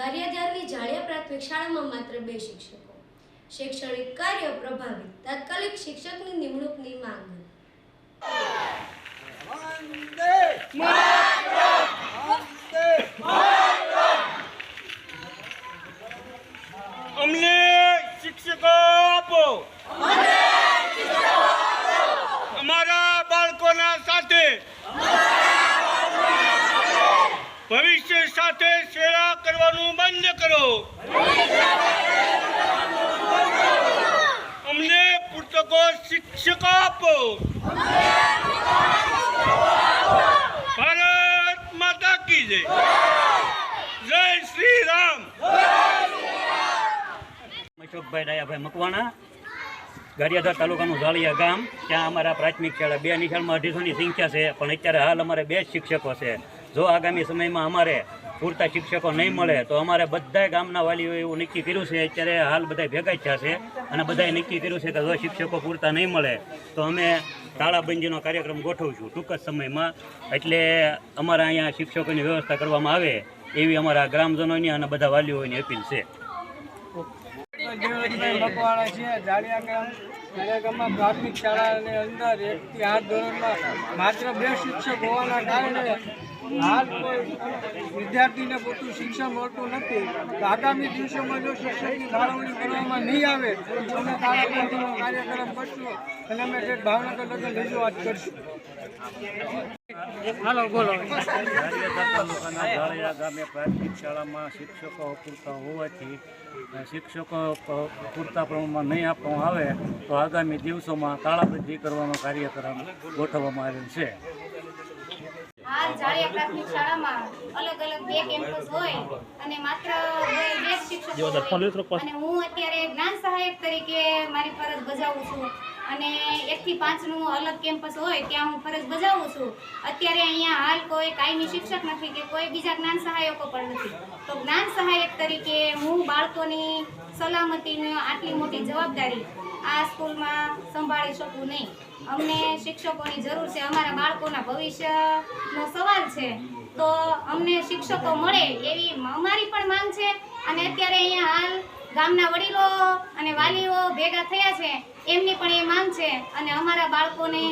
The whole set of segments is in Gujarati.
ગારિયાધારની જાળિયા પ્રાથમિક શાળામાં માત્ર 2 શિક્ષકો. શૈક્ષણિક કાર્ય પ્રભાવિત. તાત્કાલિક શિક્ષકની નિમણૂકની માંગ. અમને શિક્ષકો આપો, અમારા બાળકોના સાથે ભવિષ્ય સાથે સેવા કરવાનું બંધ કરો. અમને પુસ્તકો શિક્ષકો આપો. ભારત માતા કી જય. જય શ્રી રામ. અશોકભાઈ ડાયાભાઈ મકવાણા, ગારિયાધાર તાલુકાનું ઝાળિયા ગામ. ત્યાં અમારા પ્રાથમિક શાળા 2 નિશાળમાં 250ની સંખ્યા છે, પણ અત્યારે હાલ અમારે 2 શિક્ષકો છે. જો આગામી સમયમાં અમારે પૂરતા શિક્ષકો નહીં મળે તો અમારે બધા ગામના વાલીઓએ એવું નક્કી કર્યું છે. અત્યારે હાલ બધા ભેગા જ થશે અને બધાએ નક્કી કર્યું છે કે જો શિક્ષકો પૂરતા નહીં મળે તો અમે તાળાબંધીનો કાર્યક્રમ ગોઠવશું ટૂંક જ સમયમાં. એટલે અમારા અહીંયા શિક્ષકોની વ્યવસ્થા કરવામાં આવે એવી અમારા ગ્રામજનોની અને બધા વાલીઓની અપીલ છે. મકવાણા છે. જાળિયા ગામમાં પ્રાથમિક શાળાની અંદર 1 થી 8 ધોરણમાં માત્ર 2 શિક્ષક હોવાના કારણે હાલ કોઈ વિદ્યાર્થીને પૂરતું શિક્ષણ મળતું નથી. તો આગામી દિવસોમાં જો શિક્ષકની ફાળવણી કરવામાં નહીં આવે તો અમે તાળાબંધીનો કાર્યક્રમ કરશું અને અમે ભાવનગર લગન રજૂઆત કરશું. તાલુકાના ઝાળિયા ગામે પ્રાથમિક શાળામાં શિક્ષકો પૂરતા હોવાથી શિક્ષકો પૂરતા પ્રમાણમાં નહીં આપવામાં આવે તો આગામી દિવસોમાં તાળાબંધી કરવાનો કાર્યક્રમ ગોઠવવામાં આવેલ છે. હાલ જાળિયા પ્રાથમિક શાળામાં અલગ અલગ 2 કેમ્પસ હોય અને માત્ર 2 શિક્ષકો હોય અને હું અત્યારે જ્ઞાન સહાયક તરીકે મારી ફરજ બજાવું છું અને 1 થી 5 નું અલગ કેમ્પસ હોય ત્યાં હું ફરજ બજાવું છું. અત્યારે અહીંયા હાલ કોઈ કાયમી શિક્ષક નથી કે કોઈ બીજા જ્ઞાન સહાયકો પણ નથી. તો જ્ઞાન સહાયક તરીકે હું બાળકોની સલામતીની આટલી મોટી જવાબદારી આ સ્કૂલમાં સંભાળી શકું નહીં. અમને શિક્ષકોની જરૂર છે. અમારા બાળકોના ભવિષ્યનો સવાલ છે, તો અમને શિક્ષકો મળે એવી અમારી પણ માંગ છે. અને અત્યારે અહીંયા હાલ ગામના વડીલો અને વાલીઓ ભેગા થયા છે, એમની પણ એ માંગ છે. અને અમારા બાળકોને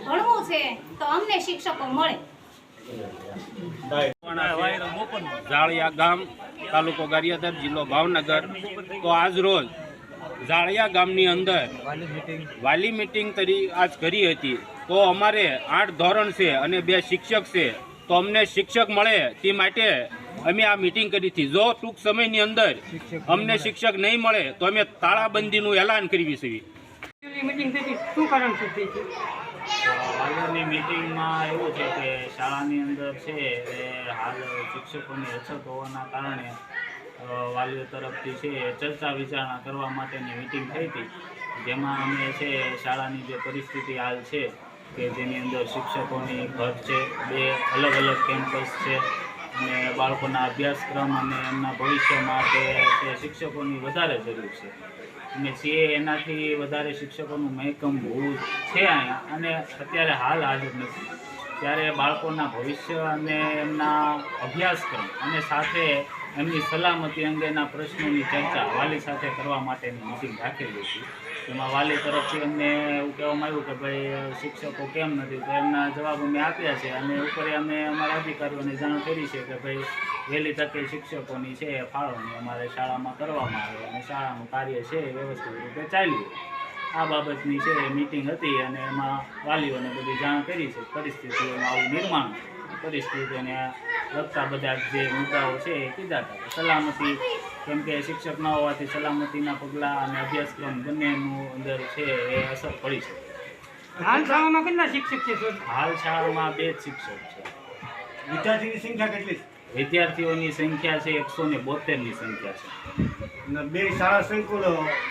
ભણવું છે તો અમને શિક્ષકો મળે. ઝાળિયા ગામ, તાલુકો ગારિયાધાર, જિલ્લો ભાવનગર. તો આજ રોજ ઝાળિયા ગામની અંદર વાલી મીટિંગ આજ કરી હતી. તો અમારે 8 ધોરણ છે અને 2 શિક્ષક છે. તો અમને શિક્ષક મળે તે માટે અમે આ મીટિંગ કરી હતી. જો ટૂંક સમયની અંદર અમને શિક્ષક નહીં મળે તો અમે તાળાબંધીનું એલાન કરવી છે. વાલીઓની મિટિંગમાં એવું છે કે શાળાની અંદર છે એ હાલ શિક્ષકોની અછત હોવાના કારણે વાલીઓ તરફથી છે ચર્ચા વિચારણા કરવા માટેની મિટિંગ થઈ હતી, જેમાં અમે છે શાળાની જે પરિસ્થિતિ હાલ છે કે જેની અંદર શિક્ષકોની ઘટ છે, 2 અલગ અલગ કેમ્પસ છે અને બાળકોના અભ્યાસક્રમ અને એમના ભવિષ્ય માટે તે શિક્ષકોની વધારે જરૂર છે અને છીએ એનાથી વધારે શિક્ષકોનું મહેકમ હોવું છે અહીંયા અને અત્યારે હાલ હાજર નથી. ત્યારે બાળકોના ભવિષ્ય અને એમના અભ્યાસક્રમ અને સાથે એમની સલામતી અંગેના પ્રશ્નોની ચર્ચા વાલી સાથે કરવા માટેની મિટિંગ રાખેલી હતી. એમાં વાલી તરફથી અમને એવું કહેવામાં આવ્યું કે ભાઈ શિક્ષકો કેમ નથી, તો એમના જવાબ અમે આપ્યા છે અને ઉપરે અમે અમારા અધિકારીઓને જાણ કરી છે કે ભાઈ વહેલી તકે શિક્ષકોની છે ફાળવણી અમારે શાળામાં કરવામાં આવે અને શાળાનું કાર્ય છે એ વ્યવસ્થિત રીતે ચાલ્યું. આ બાબતની છે મિટિંગ હતી અને એમાં વાલીઓને બધી જાણ કરી છે. પરિસ્થિતિઓમાં આવું નિર્માણ પરિસ્થિતિઓને લગતા બધા જે મુદ્દાઓ છે એ કીધા હતા. સલામતી, કેમ કે શિક્ષક ન હોવાથી સલામતીના પગલાં અને અભ્યાસક્રમ બંનેનું અંદર છે એ અસર પડી છે. હાલ શાળામાં કેટલા શિક્ષક છે? હાલ શાળામાં 2 જ શિક્ષક છે. વિદ્યાર્થીની સંખ્યા કેટલી છે? વિદ્યાર્થીઓની સંખ્યા છે 172ની સંખ્યા છે. 2 શાળા સંકુલ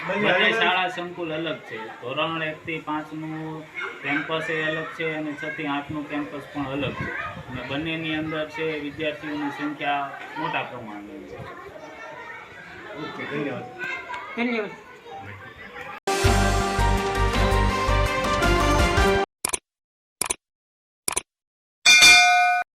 બંને શાળા સંકુલ અલગ છે. ધોરણ 1 થી 5નું કેમ્પસ એ અલગ છે અને 6 થી 8નું કેમ્પસ પણ અલગ છે અને બંનેની અંદર છે વિદ્યાર્થીઓની સંખ્યા મોટા પ્રમાણમાં છે. ઓકે, ધન્યવાદ.